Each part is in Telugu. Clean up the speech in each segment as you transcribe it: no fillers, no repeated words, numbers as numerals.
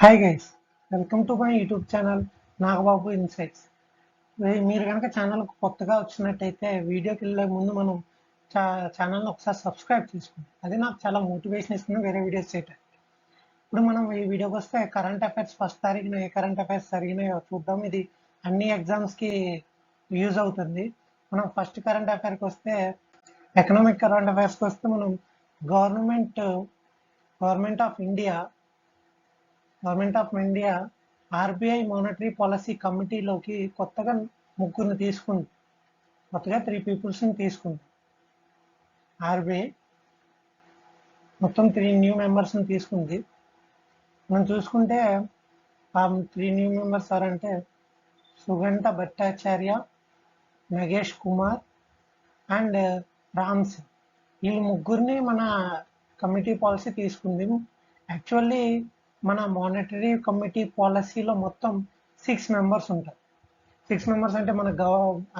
Hi guys, welcome to my YouTube channel Nagababu insights. మీరు కనుక ఛానల్కి కొత్తగా వచ్చినట్టయితే వీడియోకి వెళ్ళే ముందు మనం ఛానల్ని ఒకసారి సబ్స్క్రైబ్ చేసుకోండి. అది నాకు చాలా మోటివేషన్ ఇస్తుంది వేరే వీడియోస్ చేయడానికి. ఇప్పుడు మనం ఈ వీడియోకి వస్తే కరెంట్ అఫైర్స్ ఫస్ట్ తారీఖున ఏ కరెంట్ అఫైర్స్ జరిగినాయో చూద్దాం. ఇది అన్ని ఎగ్జామ్స్కి యూజ్ అవుతుంది. మనం ఫస్ట్ కరెంట్ అఫైర్కి వస్తే ఎకనామిక్ కరెంట్ అఫైర్స్కి వస్తే మనం government government of India government of India RBI monetary policy కమిటీలోకి కొత్తగా ముగ్గురిని తీసుకుంది. కొత్తగా 3 పీపుల్స్ని తీసుకుంది. ఆర్బీఐ మొత్తం 3 న్యూ మెంబర్స్ని తీసుకుంది. మనం చూసుకుంటే ఆ 3 న్యూ మెంబర్స్ ఎవరంటే సుగంట భట్టాచార్య, నగేష్ కుమార్ అండ్ రామ్ సింగ్. వీళ్ళు ముగ్గురిని మన కమిటీ పాలసీ తీసుకుంది. యాక్చువల్లీ మన మానిటరీ కమిటీ పాలసీలో మొత్తం 6 మెంబర్స్ ఉంటారు. 6 మెంబర్స్ అంటే మన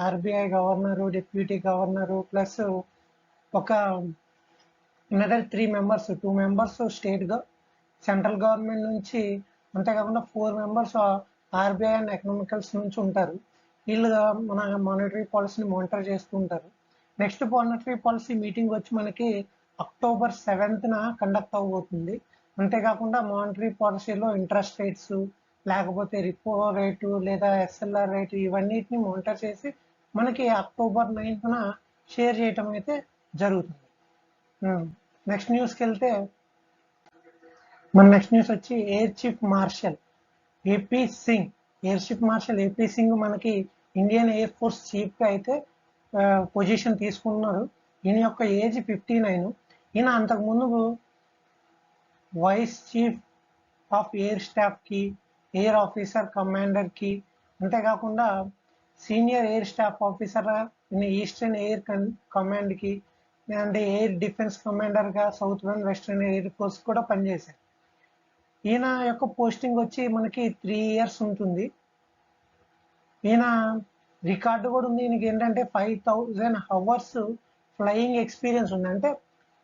RBI governor, deputy governor plus ఒక అనదర్ 3 మెంబర్స్, 2 మెంబర్స్ స్టేట్గా సెంట్రల్ గవర్నమెంట్ నుంచి, అంతేకాకుండా 4 మెంబర్స్ ఆర్బీఐ అండ్ ఎకనామికల్స్ నుంచి ఉంటారు. వీళ్ళు మన మానిటరీ పాలసీని మానిటర్ చేస్తూ ఉంటారు. నెక్స్ట్ మానిటరీ పాలసీ మీటింగ్ వచ్చి మనకి అక్టోబర్ 7న కండక్ట్ అవబోతుంది. అంతేకాకుండా మానిటరీ పాలసీలో ఇంట్రెస్ట్ రేట్స్, లేకపోతే రిపో రేటు లేదా ఎస్ఎల్ఆర్ రేటు ఇవన్నిటిని మానిటర్ చేసి మనకి అక్టోబర్ 9న షేర్ చేయటం అయితే జరుగుతుంది. నెక్స్ట్ న్యూస్కి వెళ్తే మన నెక్స్ట్ న్యూస్ వచ్చి air chief marshal AP Singh. Air chief marshal AP Singh మనకి ఇండియన్ ఎయిర్ ఫోర్స్ చీఫ్గా అయితే పొజిషన్ తీసుకున్నారు. ఈయన యొక్క ఏజ్ 59. ఈయన అంతకుముందు వైస్ చీఫ్ ఆఫ్ ఎయిర్ స్టాఫ్కి, ఎయిర్ ఆఫీసర్ కమాండర్కి, అంతేకాకుండా senior air staff officer in eastern air కమాండ్కి అండ్ ఎయిర్ డిఫెన్స్ కమాండర్గా సౌత్ వెస్టర్న్ ఎయిర్ ఫోర్స్ కూడా పనిచేశారు. ఈయన యొక్క పోస్టింగ్ వచ్చి మనకి 3 years ఉంటుంది. ఈయన రికార్డు కూడా ఉంది. ఈయనకి ఏంటంటే 5000 hours ఫ్లయింగ్ ఎక్స్పీరియన్స్ ఉంది. అంటే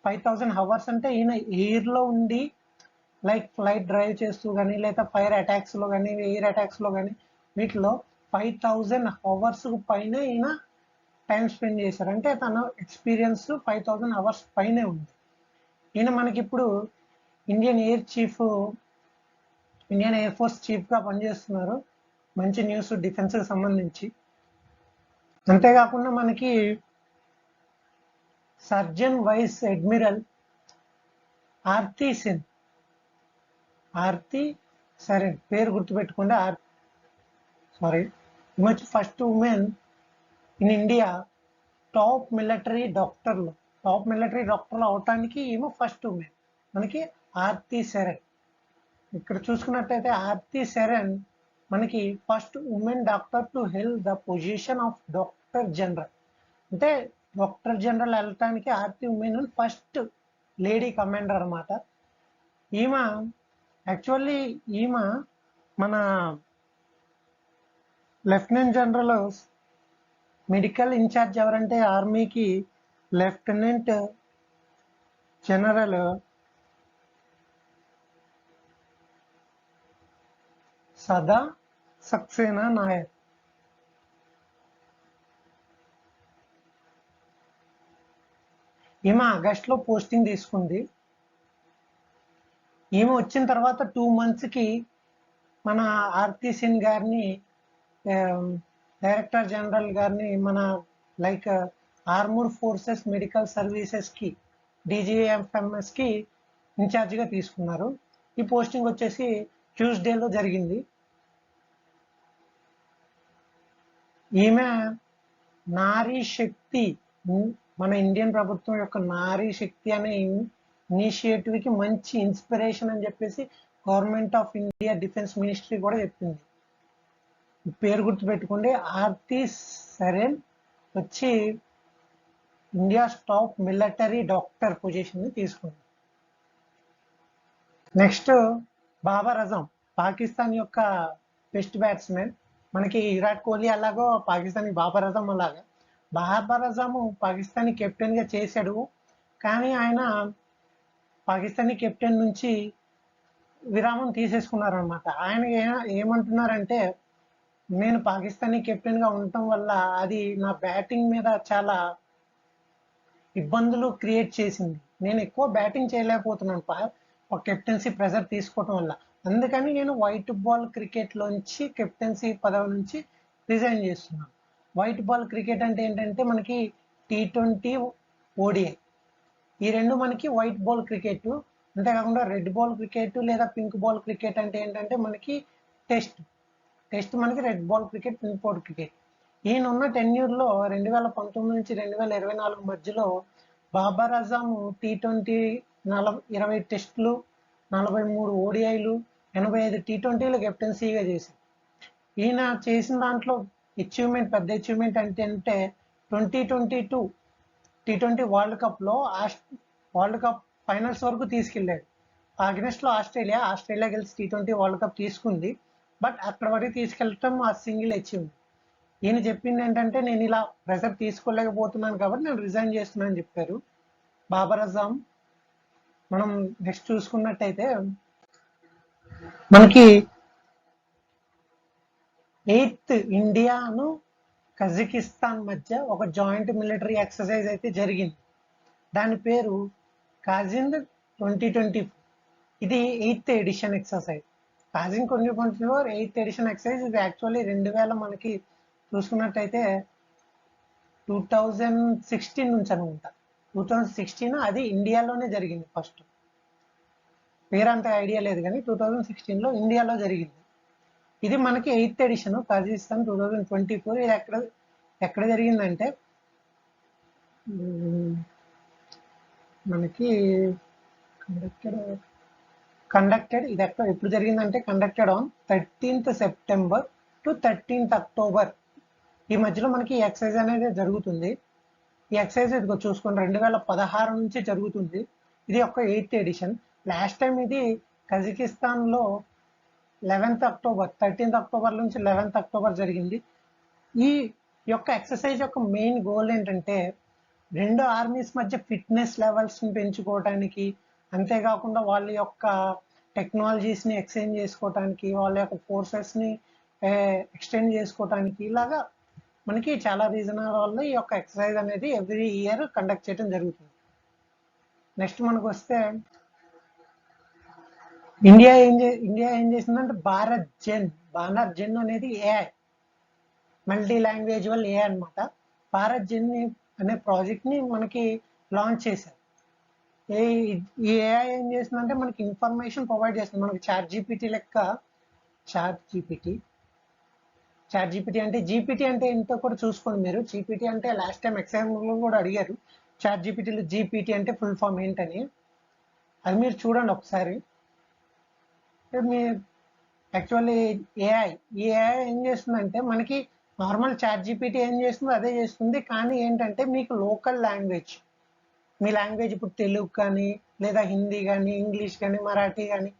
5000 hours అంటే ఈయన ఎయిర్లో ఉండి లైక్ ఫ్లైట్ డ్రైవ్ చేస్తూ కానీ లేదా ఫైర్ అటాక్స్లో కానీ ఎయిర్ అటాక్స్లో కానీ వీటిలో 5000 hours పైన ఈయన టైం స్పెండ్ చేశారు. అంటే తన ఎక్స్పీరియన్స్ 5000 hours పైనే ఉంది. ఈయన మనకి ఇప్పుడు ఇండియన్ ఎయిర్ ఫోర్స్ చీఫ్గా పనిచేస్తున్నారు. మంచి న్యూస్ డిఫెన్స్కి సంబంధించి. అంతేకాకుండా మనకి సర్జన్ వైస్ అడ్మిరల్ ఆర్తి సరెన్ పేరు గుర్తుపెట్టుకోండి. ఈమె first women in India top military డాక్టర్లు అవటానికి ఈమె ఫస్ట్ ఉమెన్ మనకి ఆర్తి సరెన్. ఇక్కడ చూసుకున్నట్టయితే ఆర్తి సరెన్ మనకి first women doctor to held the position of doctor general. అంటే డాక్టర్ జనరల్ వెళ్ళటానికి Aarti women first lady commander అనమాట. ఈమె యాక్చువల్లీ మన లెఫ్టినెంట్ జనరల్ మెడికల్ ఇన్ఛార్జ్ ఎవరంటే ఆర్మీకి లెఫ్టినెంట్ జనరల్ సదా సక్సేనా నాయర్. ఈమె ఆగస్టులో పోస్టింగ్ తీసుకుంది. ఈమె వచ్చిన తర్వాత 2 monthsకి మన ఆర్తి సింగ్ గారిని డైరెక్టర్ జనరల్ గారిని మన లైక్ ఆర్మూర్ ఫోర్సెస్ మెడికల్ సర్వీసెస్కి DGFMSకి ఇన్ఛార్జిగా తీసుకున్నారు. ఈ పోస్టింగ్ వచ్చేసి ట్యూస్డేలో జరిగింది. ఈమె నారీ శక్తి, మన ఇండియన్ ప్రభుత్వం యొక్క నారీ శక్తి అనే ఇనిషియేటివ్కి మంచి ఇన్స్పిరేషన్ అని చెప్పేసి government of India defence ministry కూడా చెప్పింది. పేరు గుర్తుపెట్టుకోండి. ఆర్తి సరెన్ వచ్చి ఇండియా టాప్ మిలిటరీ డాక్టర్ పొజిషన్ని తీసుకుంది. నెక్స్ట్ బాబర్ అజం, పాకిస్తాన్ యొక్క బెస్ట్ బ్యాట్స్మెన్. మనకి విరాట్ కోహ్లీ అలాగో పాకిస్తాన్ బాబర్ అజం అలాగా. బాబర్ అజము పాకిస్తాన్ కెప్టెన్గా చేశాడు. కానీ ఆయన పాకిస్తానీ కెప్టెన్ నుంచి విరామం తీసేసుకున్నారనమాట. ఆయన ఏమంటున్నారంటే, నేను పాకిస్తానీ కెప్టెన్గా ఉండటం వల్ల అది నా బ్యాటింగ్ మీద చాలా ఇబ్బందులు క్రియేట్ చేసింది. నేను ఎక్కువ బ్యాటింగ్ చేయలేకపోతున్నాను ఒక కెప్టెన్సీ ప్రెజర్ తీసుకోవటం వల్ల. అందుకని నేను వైట్ బాల్ క్రికెట్లోంచి కెప్టెన్సీ పదవి నుంచి రిజైన్ చేస్తున్నాను. వైట్ బాల్ క్రికెట్ అంటే ఏంటంటే మనకి T20, ODI ఈ రెండు మనకి వైట్ బాల్ క్రికెట్. అంతేకాకుండా రెడ్ బాల్ క్రికెట్ లేదా పింక్ బాల్ క్రికెట్ అంటే ఏంటంటే మనకి టెస్ట్ మనకి red ball cricket, pink ball cricket. ఈయన ఉన్న టెన్యూర్లో 2019 నుంచి 2024 మధ్యలో బాబర్ అజామ్ T20 20 టెస్టులు, 43 ODIలు, 85 T20లు కెప్టెన్సీగా చేశారు. ఈయన చేసిన దాంట్లో పెద్ద అచీవ్మెంట్ అంటే 2022 T20 వరల్డ్ కప్లో వరల్డ్ కప్ ఫైనల్స్ వరకు తీసుకెళ్ళాడు. అగెన్స్ట్లో ఆస్ట్రేలియా గెలిచి T20 వరల్డ్ కప్ తీసుకుంది. బట్ అక్కడ వరకు తీసుకెళ్ళటం ఆ సింగిల్ అచీవ్మెంట్. ఈయన చెప్పింది ఏంటంటే, నేను ఇలా ప్రెజర్ తీసుకోలేకపోతున్నాను కాబట్టి నేను రిజైన్ చేస్తున్నానని చెప్పారు బాబర్ అజామ్. మనం నెక్స్ట్ చూసుకున్నట్టయితే మనకి 8th ఇండియాను కజకిస్తాన్ మధ్య ఒక జాయింట్ మిలిటరీ ఎక్సర్సైజ్ అయితే జరిగింది. దాని పేరు కాజింద్ 2024. ఇది 8th edition exercise. Kazind 2024 8th edition exercise. ఇది యాక్చువల్లీ 2000 మనకి చూసుకున్నట్టయితే 2016 నుంచి అనుకుంటా. 2016 అది ఇండియాలోనే జరిగింది ఫస్ట్. పేరంత ఐడియా లేదు కానీ 2016లో ఇండియాలో జరిగింది. ఇది మనకి 8th ఎడిషన్ కజకిస్తాన్ 2024. ఇది ఎక్కడ జరిగిందంటే మనకి కండక్టెడ్ ఇది ఎప్పుడు జరిగిందంటే conducted on 13th September to 13th October. ఈ మధ్యలో మనకి ఈ ఎక్సర్సైజ్ అనేది జరుగుతుంది. ఈ ఎక్సర్సైజ్ ఇదిగో చూసుకోండి 2016 నుంచి జరుగుతుంది. ఇది ఒక 8th ఎడిషన్. లాస్ట్ టైం ఇది కజకిస్తాన్లో 11th October 13th October నుంచి 11th October జరిగింది. ఈ యొక్క ఎక్సర్సైజ్ యొక్క మెయిన్ గోల్ ఏంటంటే రెండు ఆర్మీస్ మధ్య ఫిట్నెస్ లెవెల్స్ని పెంచుకోవడానికి, అంతేకాకుండా వాళ్ళ యొక్క టెక్నాలజీస్ని ఎక్స్చేంజ్ చేసుకోవటానికి, వాళ్ళ యొక్క ఫోర్సెస్ని ఎక్స్టెండ్ చేసుకోవటానికి, ఇలాగా మనకి చాలా రీజనల్ వల్ల ఈ యొక్క ఎక్సర్సైజ్ అనేది ఎవ్రీ ఇయర్ కండక్ట్ చేయడం జరుగుతుంది. నెక్స్ట్ మనకు వస్తే ఇండియా ఏం చేసిందంటే భారత్ జెన్ అనేది ఏఐ, మల్టీ లాంగ్వేజువల్ ఏఐ అనమాట. భారత్ జెన్ అనే ప్రాజెక్ట్ని మనకి లాంచ్ చేశారు. ఈ ఏఐ ఏం చేస్తుందంటే మనకి ఇన్ఫర్మేషన్ ప్రొవైడ్ చేస్తుంది. మనకి చాట్ జీపీటీ అంటే జీపీటీ అంటే ఏంటో కూడా చూసుకోండి మీరు. జీపీటీ అంటే లాస్ట్ టైం ఎగ్జామ్లో కూడా అడిగారు, చాట్ జీపీటీలో జీపీటీ అంటే ఫుల్ ఫామ్ ఏంటని. అది మీరు చూడండి ఒకసారి. మీ యాక్చువల్లీ ఈ ఏఐ ఏం చేస్తుందంటే మనకి నార్మల్ చాట్ జీపీటీ ఏం చేస్తుందో అదే చేస్తుంది. కానీ ఏంటంటే మీకు లోకల్ లాంగ్వేజ్, మీ లాంగ్వేజ్ ఇప్పుడు తెలుగు కానీ లేదా హిందీ కానీ ఇంగ్లీష్ కానీ మరాఠీ కానీ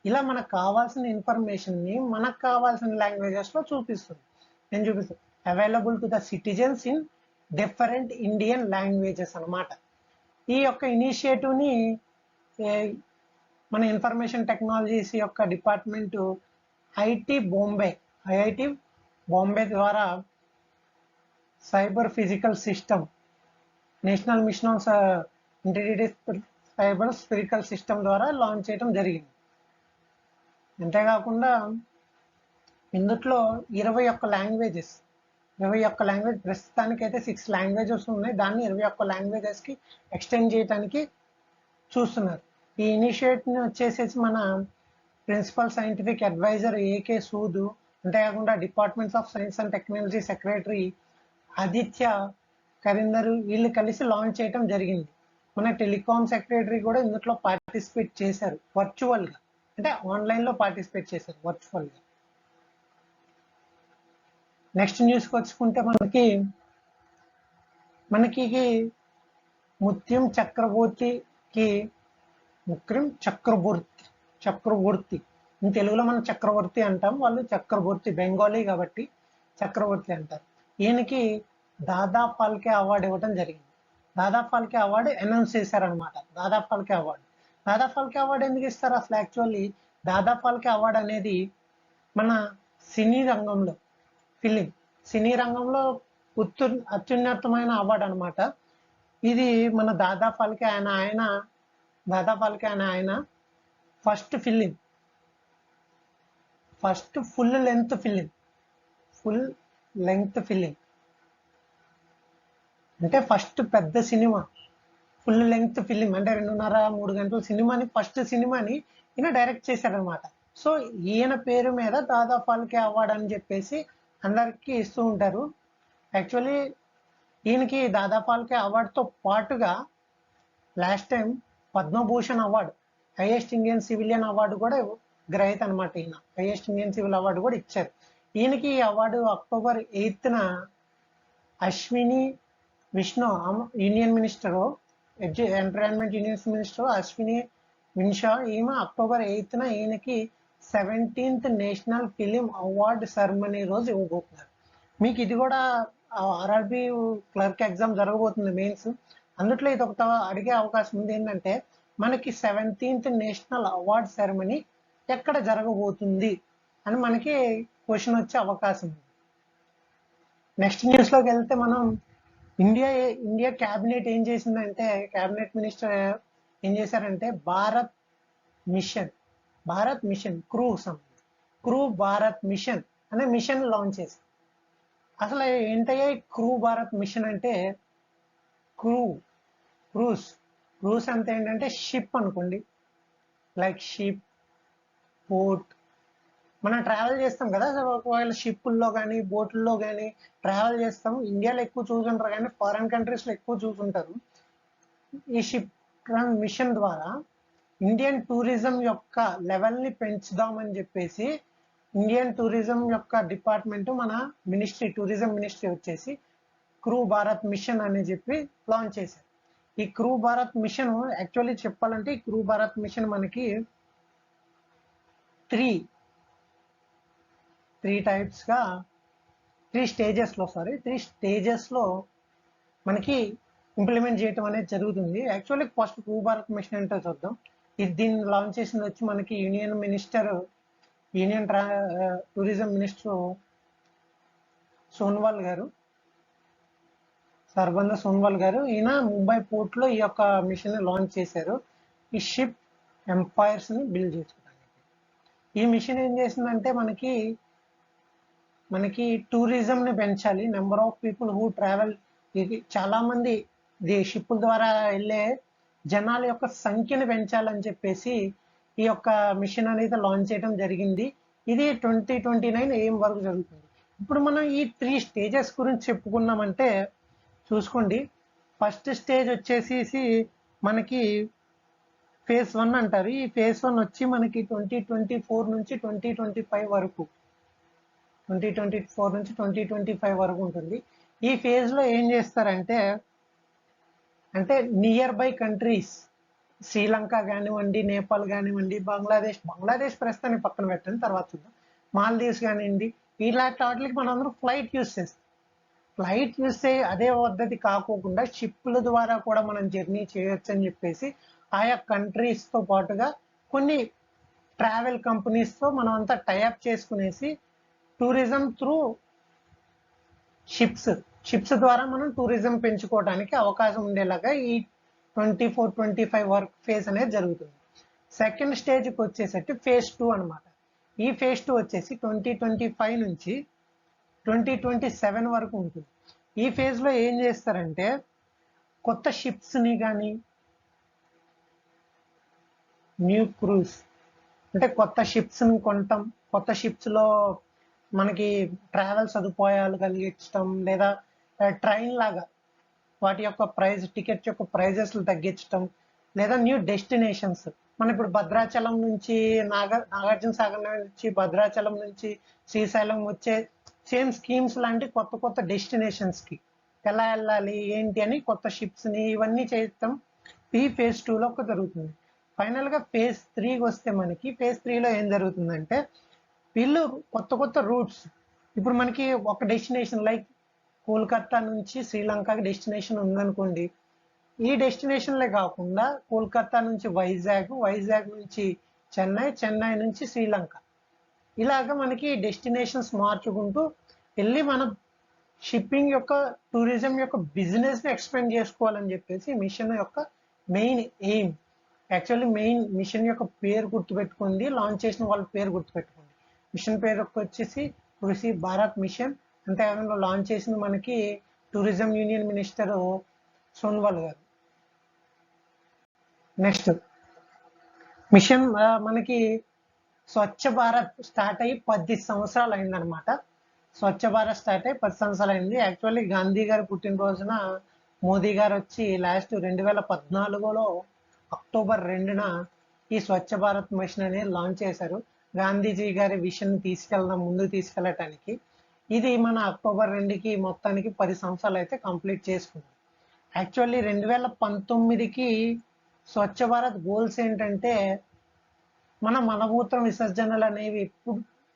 ఇలా మనకు కావాల్సిన ఇన్ఫర్మేషన్ని మనకు కావాల్సిన లాంగ్వేజెస్లో చూపిస్తుంది. నేను చూపిస్తాను available to the citizens in different Indian languages అనమాట. ఈ యొక్క ఇనిషియేటివ్ని మన ఇన్ఫర్మేషన్ టెక్నాలజీస్ యొక్క డిపార్ట్మెంట్ ఐఐటి బాంబే ద్వారా cyber physical system national mission on integrated cyber physical system ద్వారా లాంచ్ చేయడం జరిగింది. అంతేకాకుండా ఇందులో 21 లాంగ్వేజ్ ప్రస్తుతానికి అయితే 6 లాంగ్వేజెస్ ఉన్నాయి. దాన్ని 21 లాంగ్వేజెస్కి ఎక్స్టెండ్ చేయడానికి చూస్తున్నారు. ఈ ఇనిషియేటివ్ని వచ్చేసేసి మన principal scientific adviser AK Sood, అంతేకాకుండా departments of science and technology secretary Aditya Karindar వీళ్ళు కలిసి లాంచ్ చేయడం జరిగింది. మన టెలికాం సెక్రటరీ కూడా ఇందులో పార్టిసిపేట్ చేశారు వర్చువల్గా, అంటే ఆన్లైన్లో పార్టిసిపేట్ చేశారు వర్చువల్గా. నెక్స్ట్ న్యూస్కి వచ్చుకుంటే మనకి ముత్యం చక్రవర్తి ఇన్ తెలుగులో మనం చక్రవర్తి అంటాం, వాళ్ళు చక్రవర్తి బెంగాలీ కాబట్టి చక్రవర్తి అంటారు. ఈయనకి దాదా ఫాల్కే అవార్డు ఇవ్వడం జరిగింది. దాదా ఫాల్కే అవార్డు అనౌన్స్ చేశారనమాట. దాదా ఫాల్కే అవార్డు ఎందుకు ఇస్తారు అసలు? యాక్చువల్లీ దాదా ఫాల్కే అవార్డు అనేది మన సినీ రంగంలో సినీ రంగంలో అత్యున్నతమైన అవార్డు అనమాట. ఇది మన దాదా ఫాల్కే ఆయన ఫస్ట్ ఫుల్ లెంగ్త్ ఫిలిం అంటే ఫస్ట్ పెద్ద సినిమా ఫుల్ లెంగ్త్ ఫిలిం అంటే 2.5-3 గంటల సినిమాని ఫస్ట్ సినిమాని ఈయన డైరెక్ట్ చేశారనమాట. సో ఈయన పేరు మీద దాదా ఫాల్కే అవార్డు అని చెప్పేసి అందరికీ ఇస్తూ ఉంటారు. యాక్చువల్లీ ఈయనకి దాదా ఫాల్కే అవార్డుతో పాటుగా last time Padma Bhushan award, highest Indian civilian award కూడా గ్రహీత అనమాట. ఈయన హైయెస్ట్ ఇండియన్ సివిల్ అవార్డు కూడా ఇచ్చారు. ఈయనకి ఈ అవార్డు October 8న Ashwini Vishnu union minister entertainment union minister Ashwini Vinsha ఈమె October 8న ఈయనకి 17th national film award ceremony రోజు ఇవ్వబోతున్నారు. మీకు ఇది కూడా ఆర్ఆర్బి క్లర్క్ ఎగ్జామ్ జరగబోతుంది మెయిన్స్. అందుట్లో ఇది ఒక అడిగే అవకాశం ఉంది. ఏంటంటే మనకి 17th నేషనల్ అవార్డ్ సెరమనీ ఎక్కడ జరగబోతుంది అని మనకి క్వశ్చన్ వచ్చే అవకాశం ఉంది. నెక్స్ట్ న్యూస్లోకి వెళ్తే మనం ఇండియా క్యాబినెట్ ఏం చేసిందంటే, క్యాబినెట్ మినిస్టర్ ఏం చేశారంటే Bharat mission cruise Bharat mission అనే మిషన్ లాంచ్ చేశారు. అసలు ఏంటయ్యా క్రూ భారత్ మిషన్ అంటే, క్రూస్ అంటే ఏంటంటే షిప్ అనుకోండి, లైక్ షిప్, బోట్. మనం ట్రావెల్ చేస్తాం కదా, ఒకవేళ షిప్పుల్లో కానీ బోట్ల్లో కానీ ట్రావెల్ చేస్తాం. ఇండియాలో ఎక్కువ చూసుంటారు కానీ ఫారెన్ కంట్రీస్లో ఎక్కువ చూసుంటారు. ఈ షిప్ మిషన్ ద్వారా ఇండియన్ టూరిజం యొక్క లెవెల్ని పెంచుదామని చెప్పేసి ఇండియన్ టూరిజం యొక్క డిపార్ట్మెంట్ మన టూరిజం మినిస్ట్రీ వచ్చేసి క్రూ భారత్ మిషన్ అని చెప్పి లాంచ్ చేశారు. ఈ క్రూ భారత్ మిషన్ యాక్చువల్లీ చెప్పాలంటే ఈ క్రూ భారత్ మిషన్ మనకి త్రీ స్టేజెస్లో మనకి ఇంప్లిమెంట్ చేయటం అనేది జరుగుతుంది. Actually first cruise Bharat mission ఏంటో చూద్దాం. దీన్ని లాంచ్ చేసింది వచ్చి మనకి union tourism minister Sarbananda Sonowal గారు. ఈయన ముంబై పోర్ట్లో ఈ యొక్క మిషన్ లాంచ్ చేశారు, ఈ షిప్ ఎంపైర్స్ ని బిల్డ్ చేసుకోవడానికి. ఈ మిషన్ ఏం చేసిందంటే మనకి టూరిజం ని పెంచాలి, number of people who travel. ఇది చాలా మంది షిప్పుల ద్వారా వెళ్ళే జనాల యొక్క సంఖ్యను పెంచాలని చెప్పేసి ఈ యొక్క మిషన్ అనేది లాంచ్ చేయడం జరిగింది. ఇది 2029 AM వరకు జరుగుతుంది. ఇప్పుడు మనం ఈ 3 స్టేజెస్ గురించి చెప్పుకున్నామంటే చూసుకోండి. ఫస్ట్ స్టేజ్ వచ్చేసి మనకి phase 1 అంటారు. ఈ phase 1 వచ్చి మనకి 2024 నుంచి 2025 వరకు ఉంటుంది. ఈ ఫేజ్ లో ఏం చేస్తారంటే నియర్ బై కంట్రీస్, శ్రీలంక కానివ్వండి, నేపాల్ కానివ్వండి, బంగ్లాదేశ్ ప్రస్తుతానికి పక్కన పెట్టండి, తర్వాత చూద్దాం, మాల్దీవ్స్ కానివ్వండి, ఇలాంటి వాటికి మనం అందరూ ఫ్లైట్ యూస్ చేస్తే అదే పద్ధతి కాకోకుండా షిప్ల ద్వారా కూడా మనం జర్నీ చేయొచ్చు అని చెప్పేసి ఆయా కంట్రీస్ తో పాటుగా కొన్ని ట్రావెల్ కంపెనీస్ తో మనం అంతా టైఅప్ చేసుకునేసి టూరిజం త్రూ షిప్స్ ద్వారా మనం టూరిజం పెంచుకోవడానికి అవకాశం ఉండేలాగా ఈ 24-25 వర్క్ ఫేజ్ అనేది జరుగుతుంది. సెకండ్ స్టేజ్కి వచ్చేసరికి phase 2 అనమాట. ఈ phase 2 వచ్చేసి 2025 నుంచి 2027 వరకు ఉంటుంది. ఈ ఫేజ్ లో ఏం చేస్తారంటే కొత్త షిప్స్ ని కానీ న్యూ క్రూస్ అంటే కొత్త షిప్స్ ని కొనటం, కొత్త షిప్స్ లో మనకి ట్రావెల్ సదుపాయాలు కలిగించడం, లేదా ట్రైన్ లాగా వాటి యొక్క టికెట్స్ యొక్క ప్రైజెస్ తగ్గించడం, లేదా న్యూ డెస్టినేషన్స్. మనం ఇప్పుడు భద్రాచలం నుంచి నాగార్జున సాగర్ నుంచి భద్రాచలం నుంచి శ్రీశైలం వచ్చే సేమ్ స్కీమ్స్ లాంటి కొత్త డెస్టినేషన్స్ కి ఎలా వెళ్ళాలి ఏంటి అని కొత్త షిప్స్ ని ఇవన్నీ చేయటం ఈ phase 2 లో జరుగుతుంది. ఫైనల్ గా phase 3 వస్తే మనకి phase 3 లో ఏం జరుగుతుందంటే వీళ్ళు కొత్త రూట్స్, ఇప్పుడు మనకి ఒక డెస్టినేషన్ లైక్ కోల్కతా నుంచి శ్రీలంకకి డెస్టినేషన్ ఉందనుకోండి, ఈ డెస్టినేషన్లే కాకుండా కోల్కతా నుంచి వైజాగ్ నుంచి చెన్నై నుంచి శ్రీలంక, ఇలాగ మనకి డెస్టినేషన్స్ మార్చుకుంటూ వెళ్ళి మన షిప్పింగ్ యొక్క టూరిజం యొక్క బిజినెస్ని ఎక్స్పెండ్ చేసుకోవాలని చెప్పేసి మిషన్ యొక్క main aim. Actually main mission యొక్క పేరు గుర్తుపెట్టుకుంది, లాంచ్ చేసిన వాళ్ళ పేరు గుర్తుపెట్టుకుంది. మిషన్ పేరు వచ్చేసి కృషి భారత్ మిషన్. అంతేకాకుండా లాంచ్ చేసింది మనకి టూరిజం యూనియన్ మినిస్టర్ సోనోవాల్ గారు. నెక్స్ట్ మిషన్ మనకి స్వచ్ఛ భారత్ స్టార్ట్ అయ్యి 10 సంవత్సరాలు అయిందనమాట. స్వచ్ఛ భారత్ స్టార్ట్ అయ్యి 10 సంవత్సరాలు అయింది. యాక్చువల్లీ గాంధీ గారు పుట్టినరోజున మోదీ గారు వచ్చి లాస్ట్ 2014లో అక్టోబర్ 2న ఈ స్వచ్ఛ భారత్ మిషన్ అనేది లాంచ్ చేశారు. గాంధీజీ గారి విషన్ ముందుకు తీసుకెళ్ళటానికి. ఇది మన అక్టోబర్ 2కి మొత్తానికి 10 సంవత్సరాలు అయితే కంప్లీట్ చేసుకుంది. యాక్చువల్లీ 2019కి స్వచ్ఛ భారత్ గోల్స్ ఏంటంటే మన మలమూత్ర విసర్జనలు అనేవి ఇప్పుడు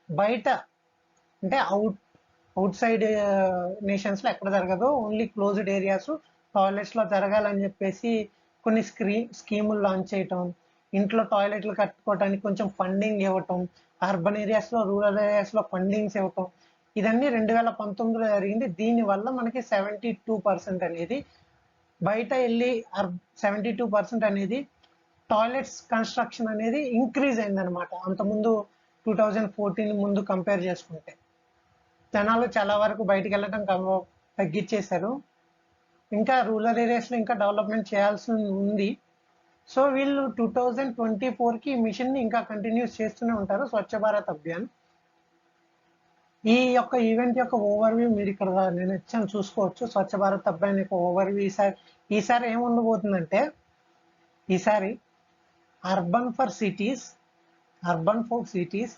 బయట అంటే అవుట్ సైడ్ నేషన్స్లో ఎక్కడ జరగదు, ఓన్లీ క్లోజ్డ్ ఏరియాస్ టాయిలెట్స్లో జరగాలని చెప్పేసి కొన్ని స్కీములు లాంచ్ చేయటం, ఇంట్లో టాయిలెట్లు కట్టుకోవడానికి కొంచెం ఫండింగ్ ఇవ్వటం, అర్బన్ ఏరియాస్లో రూరల్ ఏరియాస్లో ఫండింగ్స్ ఇవ్వటం, ఇదన్నీ 2019లో జరిగింది. దీనివల్ల మనకి 72% అనేది బయట వెళ్ళి 72% అనేది టాయిలెట్స్ కన్స్ట్రక్షన్ అనేది ఇంక్రీజ్ అయిందనమాట. అంతకుముందు 2014 ముందు కంపేర్ చేసుకుంటే జనాలు చాలా వరకు బయటికి వెళ్ళడం తగ్గించేశారు. ఇంకా రూరల్ ఏరియాస్లో ఇంకా డెవలప్మెంట్ చేయాల్సి ఉంది. సో వీళ్ళు 2024కి ఈ మిషన్ని ఇంకా కంటిన్యూస్ చేస్తూనే ఉంటారు, స్వచ్ఛ భారత్ అభియాన్. ఈ యొక్క ఈవెంట్ యొక్క ఓవర్వ్యూ మీరు ఇక్కడ నేను ఇచ్చాను చూసుకోవచ్చు. స్వచ్ఛ భారత్ అభియాన్ యొక్క ఓవర్వ్యూ ఈసారి ఏముండబోతుందంటే, ఈసారి urban for cities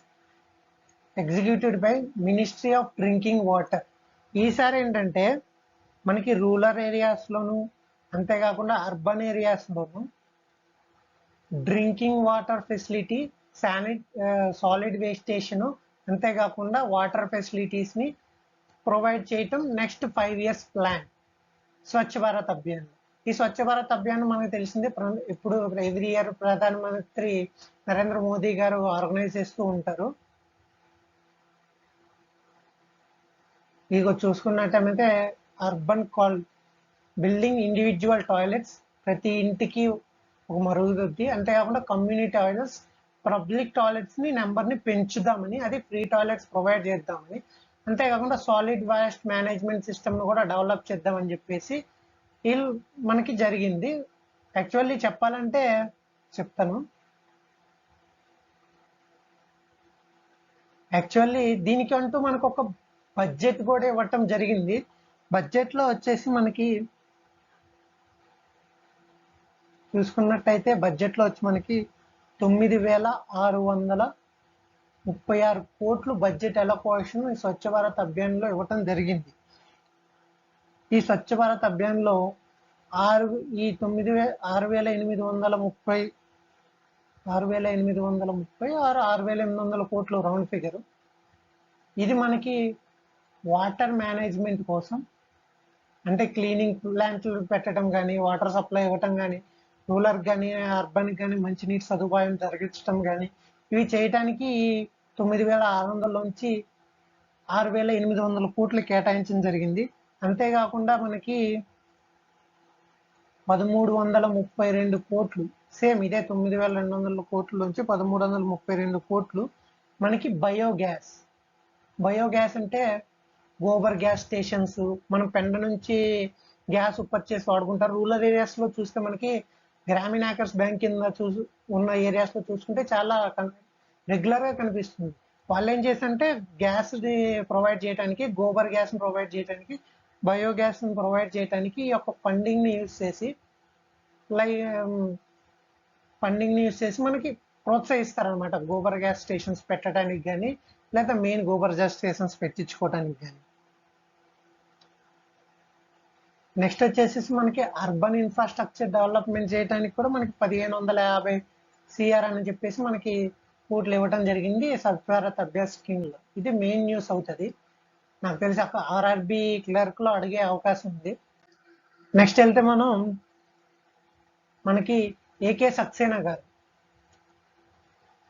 executed by ministry of drinking water. ఈసారి ఏంటంటే మనకి రూరల్ ఏరియాస్లోను అంతేకాకుండా అర్బన్ ఏరియాస్లోను drinking water facility, solid waste station, అంతేకాకుండా వాటర్ ఫెసిలిటీస్ని ప్రొవైడ్ చేయటం next 5 years plan Swachh Bharat Abhiyan. ఈ స్వచ్ఛ భారత్ అభియాన్ మనకు తెలిసిందే, ఇప్పుడు ఎవ్రీ ఇయర్ ప్రధానమంత్రి నరేంద్ర మోదీ గారు ఆర్గనైజ్ చేస్తూ ఉంటారు. ఇదిగో చూసుకున్నట్టయితే అర్బన్ బిల్డింగ్ ఇండివిజువల్ టాయిలెట్స్, ప్రతి ఇంటికి ఒక మరుగుదొడ్డి, అంతేకాకుండా కమ్యూనిటీ టాయిలెట్స్, పబ్లిక్ టాయిలెట్స్ని నెంబర్ని పెంచుదామని, అది ఫ్రీ టాయిలెట్స్ ప్రొవైడ్ చేద్దామని, అంతేకాకుండా సాలిడ్ వేస్ట్ మేనేజ్మెంట్ సిస్టమ్ను కూడా డెవలప్ చేద్దామని చెప్పేసి వీళ్ళు మనకి జరిగింది. యాక్చువల్లీ చెప్పాలంటే చెప్తాను. యాక్చువల్లీ దీనికి అంటూ మనకు ఒక బడ్జెట్ కూడా ఇవ్వటం జరిగింది. బడ్జెట్లో వచ్చేసి మనకి చూసుకున్నట్టయితే బడ్జెట్లో వచ్చి మనకి 9,636 కోట్లు బడ్జెట్ అలొకేషన్ ఈ స్వచ్ఛ భారత్ అభియాన్లో ఇవ్వటం జరిగింది. ఈ స్వచ్ఛ భారత్ అభియాన్లో 6,830 కోట్లు రౌండ్ ఫిగర్. ఇది మనకి వాటర్ మేనేజ్మెంట్ కోసం, అంటే క్లీనింగ్ ప్లాంట్లు పెట్టడం కానీ, వాటర్ సప్లై ఇవ్వటం కానీ, రూరల్ కానీ అర్బన్కి కానీ మంచినీటి సదుపాయం జరిగించడం కానీ, ఇవి చేయటానికి 9,600 6,800 కోట్లు కేటాయించడం జరిగింది. అంతేకాకుండా మనకి 1,332 కోట్లు, సేమ్ ఇదే 9,200 కోట్ల నుంచి 1,332 కోట్లు మనకి బయోగ్యాస్ అంటే గోబర్ గ్యాస్ స్టేషన్స్, మనం పెండ నుంచి గ్యాస్ ఉత్పత్తి చేసి వాడుకుంటారు. రూరల్ ఏరియాస్లో చూస్తే మనకి గ్రామీణ యాకర్స్ బ్యాంక్ కింద ఉన్న ఏరియాస్లో చూసుకుంటే చాలా రెగ్యులర్గా కనిపిస్తుంది. వాళ్ళు ఏం చేశారంటే గ్యాస్ని ప్రొవైడ్ చేయడానికి, గోబర్ గ్యాస్ని ప్రొవైడ్ చేయడానికి, బయోగ్యాస్ని ప్రొవైడ్ చేయడానికి ఈ యొక్క ఫండింగ్ని యూజ్ చేసి మనకి ప్రోత్సహిస్తారనమాట. గోబర్ గ్యాస్ స్టేషన్స్ పెట్టడానికి కానీ, లేదా మెయిన్ గోబర్ గ్యాస్ స్టేషన్స్ పెట్టించుకోవడానికి కానీ. నెక్స్ట్ వచ్చేసి మనకి అర్బన్ ఇన్ఫ్రాస్ట్రక్చర్ డెవలప్మెంట్ చేయడానికి కూడా మనకి 1,550 CR అని చెప్పేసి మనకి కోట్లు ఇవ్వడం జరిగింది స్వచ్ఛ భారత్ అభ్యాస్ స్కీమ్లో. ఇది మెయిన్ న్యూస్ అవుతుంది. నాకు తెలిసి అక్కడ RRB క్లర్క్లో అడిగే అవకాశం ఉంది. నెక్స్ట్ వెళ్తే మనకి AK సక్సేనా గారు.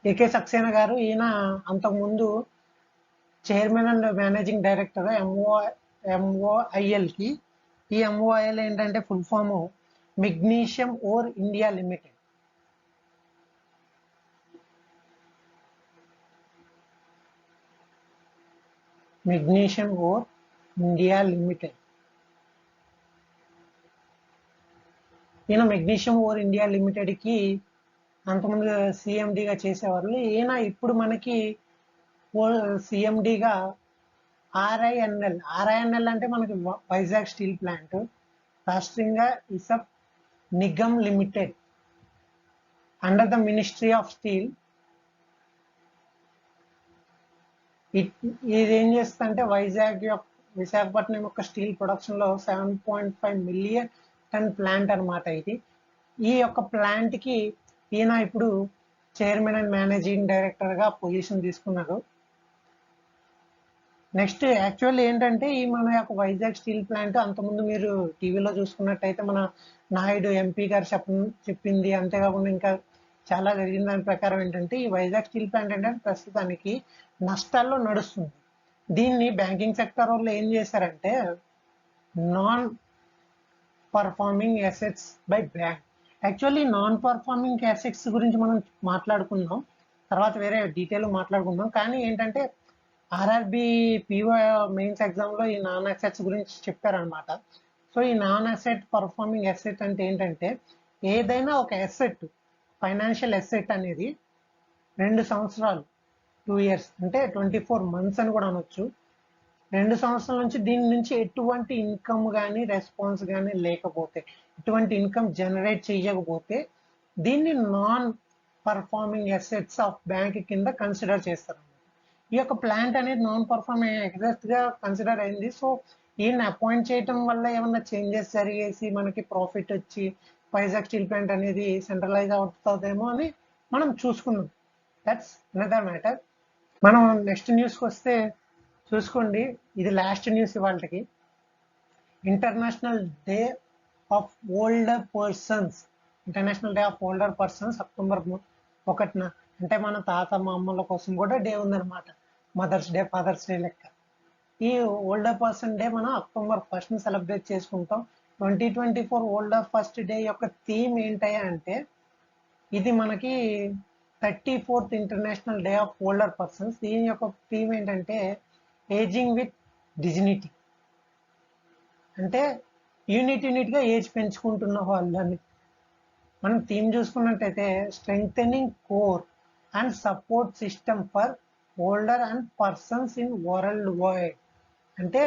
ఏకే సక్సేనా గారు. ఈయన అంతకుముందు చైర్మన్ అండ్ మేనేజింగ్ డైరెక్టర్ ఎంఓఐఎల్కి. ఈ ఎంఓఐఎల్ ఏంటంటే full form magnesium ore India limited. Magnesium ore India limited. ఈయన మెగ్నీషియం ఓర్ ఇండియా లిమిటెడ్కి అంతకుముందు సిఎండిగా చేసేవాళ్ళు. ఈయన ఇప్పుడు మనకి సిఎండిగా ఆర్ఐఎన్ఎల్ అంటే మనకి Vizag steel plant, Rashtriya Ispat Nigam limited under the ministry of steel. ఇది ఏం చేస్తుందంటే విశాఖపట్నం యొక్క స్టీల్ ప్రొడక్షన్ లో 7.5 మిలియన్ టన్ ప్లాంట్ అనమాట ఇది. ఈ యొక్క ప్లాంట్ కి ఈయన ఇప్పుడు చైర్మన్ అండ్ మేనేజింగ్ డైరెక్టర్ గా పొజిషన్ తీసుకున్నారు. నెక్స్ట్ యాక్చువల్లీ ఏంటంటే ఈ మన యొక్క వైజాగ్ స్టీల్ ప్లాంట్ అంతకుముందు మీరు టీవీలో చూసుకున్నట్టయితే మన నాయుడు ఎంపీ గారు చెప్పింది, అంతేకాకుండా ఇంకా చాలా జరిగిన దాని ప్రకారం ఏంటంటే ఈ వైజాగ్ స్టీల్ ప్లాంట్ ఏంటంటే ప్రస్తుతానికి నష్టాల్లో నడుస్తుంది. దీన్ని బ్యాంకింగ్ సెక్టర్ వాళ్ళు ఏం చేశారంటే non performing assets by bank. Actually non performing assets గురించి మనం మాట్లాడుకుందాం, తర్వాత వేరే డీటెయిల్ మాట్లాడుకుందాం. కానీ ఏంటంటే ఆర్ఆర్బి పిఓ మెయిన్స్ ఎగ్జామ్లో ఈ నాన్ అసెట్స్ గురించి చెప్పారనమాట. సో ఈ నాన్ అసెట్ పర్ఫార్మింగ్ అసెట్ అంటే ఏంటంటే ఏదైనా ఒక అసెట్, ఫైనాన్షియల్ అసెట్ అనేది 2 సంవత్సరాలు 2 ఇయర్స్ అంటే 24 months అని కూడా అనొచ్చు, 2 సంవత్సరాల నుంచి దీని నుంచి ఎటువంటి ఇన్కమ్ కానీ రెస్పాన్స్ కానీ లేకపోతే, ఎటువంటి ఇన్కమ్ జనరేట్ చేయకపోతే దీన్ని non performing assets of bank కింద కన్సిడర్ చేస్తారు. ఈ యొక్క ప్లాంట్ అనేది నాన్ పర్ఫార్మింగ్ ఎగ్జాక్ట్ గా కన్సిడర్ అయింది. సో ఈయన అపాయింట్ చేయటం వల్ల ఏమన్నా చేంజెస్ జరిగేసి మనకి ప్రాఫిట్ వచ్చి వైజాగ్ స్టీల్ ప్లాంట్ అనేది సెంట్రలైజ్ అవుతుందేమో అని మనం చూసుకున్నాం. That's another matter. మనం నెక్స్ట్ న్యూస్కి వస్తే చూసుకోండి, ఇది లాస్ట్ న్యూస్ ఇవాళకి. International day of older persons. International day of older persons October 1న. అంటే మన తాత మా అమ్మల కోసం కూడా డే ఉందన్నమాట, మదర్స్ డే, ఫాదర్స్ డే లెక్క. ఈ ఓల్డర్ పర్సన్ డే మనం October 1st సెలబ్రేట్ చేసుకుంటాం. 2024 ఓల్డర్ ఫస్ట్ డే యొక్క థీమ్ ఏంటయ్యా అంటే ఇది మనకి 34th international day of older persons. దీని యొక్క థీమ్ ఏంటంటే ఏజింగ్ విత్ డిగ్నిటీ. అంటే యూనిట్గా ఏజ్ పెంచుకుంటున్న వాళ్ళని. మనం థీమ్ చూసుకున్నట్టయితే strengthening core and support system for older and persons in world wide. అంటే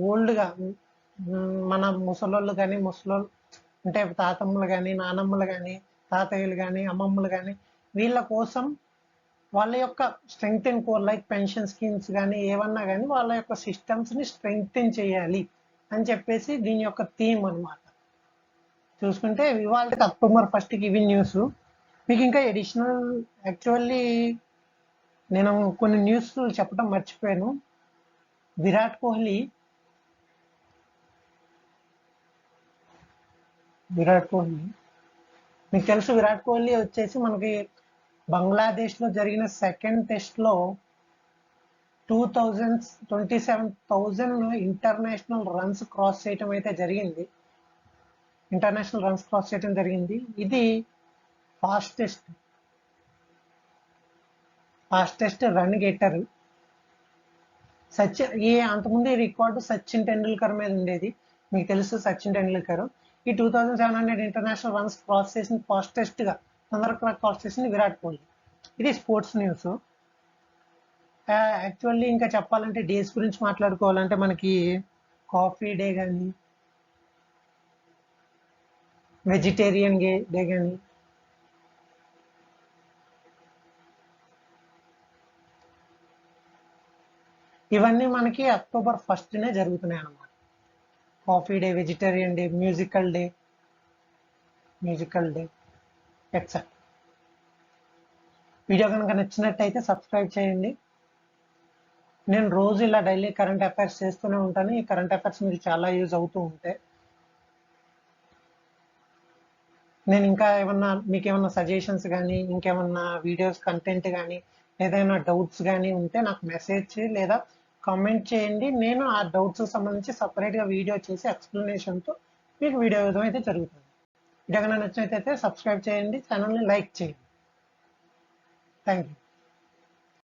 ఓల్డ్గా మన ముసలోళ్ళు కానీ అంటే తాతమ్మలు కానీ నానమ్మలు కానీ తాతయ్యలు కానీ అమ్మమ్మలు కానీ వీళ్ళ కోసం వాళ్ళ యొక్క strengthen core like pension schemes కానీ ఏమన్నా కానీ వాళ్ళ యొక్క సిస్టమ్స్ని స్ట్రెంగ్థెన్ చేయాలి అని చెప్పేసి దీని యొక్క థీమ్ అనమాట. చూసుకుంటే ఇవాళ October 1st ఇవి న్యూస్. మీకు ఇంకా అడిషనల్ యాక్చువల్లీ నేను కొన్ని న్యూస్ చెప్పడం మర్చిపోయాను. విరాట్ కోహ్లీ మీకు తెలుసు, విరాట్ కోహ్లీ వచ్చేసి మనకి బంగ్లాదేశ్లో జరిగిన సెకండ్ టెస్ట్లో 27,000 ఇంటర్నేషనల్ రన్స్ క్రాస్ చేయటం అయితే జరిగింది. ఇది ఫాస్టెస్ట్ రన్ గెట్టరు. అంతకుముందు ఈ రికార్డు సచిన్ టెండూల్కర్ మీద ఉండేది. మీకు తెలుసు సచిన్ టెండూల్కర్. ఈ 2700 ఇంటర్నేషనల్ రన్స్ క్రాస్ చేసిన ఫాస్టెస్ట్గా తొందరగా క్రాస్ చేసింది విరాట్ కోహ్లీ. ఇది స్పోర్ట్స్ న్యూస్. యాక్చువల్లీ ఇంకా చెప్పాలంటే డేస్ గురించి మాట్లాడుకోవాలంటే మనకి కాఫీ డే కానీ వెజిటేరియన్ డే కానీ ఇవన్నీ మనకి October 1st జరుగుతున్నాయి అన్నమాట. Coffee day, vegetarian day, musical day etcetera. Video కనుక నచ్చినట్టయితే సబ్స్క్రైబ్ చేయండి. నేను రోజు ఇలా డైలీ కరెంట్ అఫైర్స్ చేస్తూనే ఉంటాను. ఈ కరెంట్ అఫైర్స్ మీకు చాలా యూజ్ అవుతూ ఉంటాయి. నేను ఇంకా ఏమన్నా మీకేమన్నా సజెషన్స్ కానీ ఇంకేమన్నా వీడియోస్ కంటెంట్ కానీ ఏదైనా డౌట్స్ కానీ ఉంటే నాకు మెసేజ్ లేదా కామెంట్ చేయండి. నేను ఆ డౌట్స్ సంబంధించి సపరేట్గా వీడియో చేసి ఎక్స్ప్లెనేషన్తో మీకు వీడియో ఇవ్వడం అయితే జరుగుతుంది. వీడియో కనుక నచ్చినట్లయితే సబ్స్క్రైబ్ చేయండి, ఛానల్ని లైక్ చేయండి. Thank you.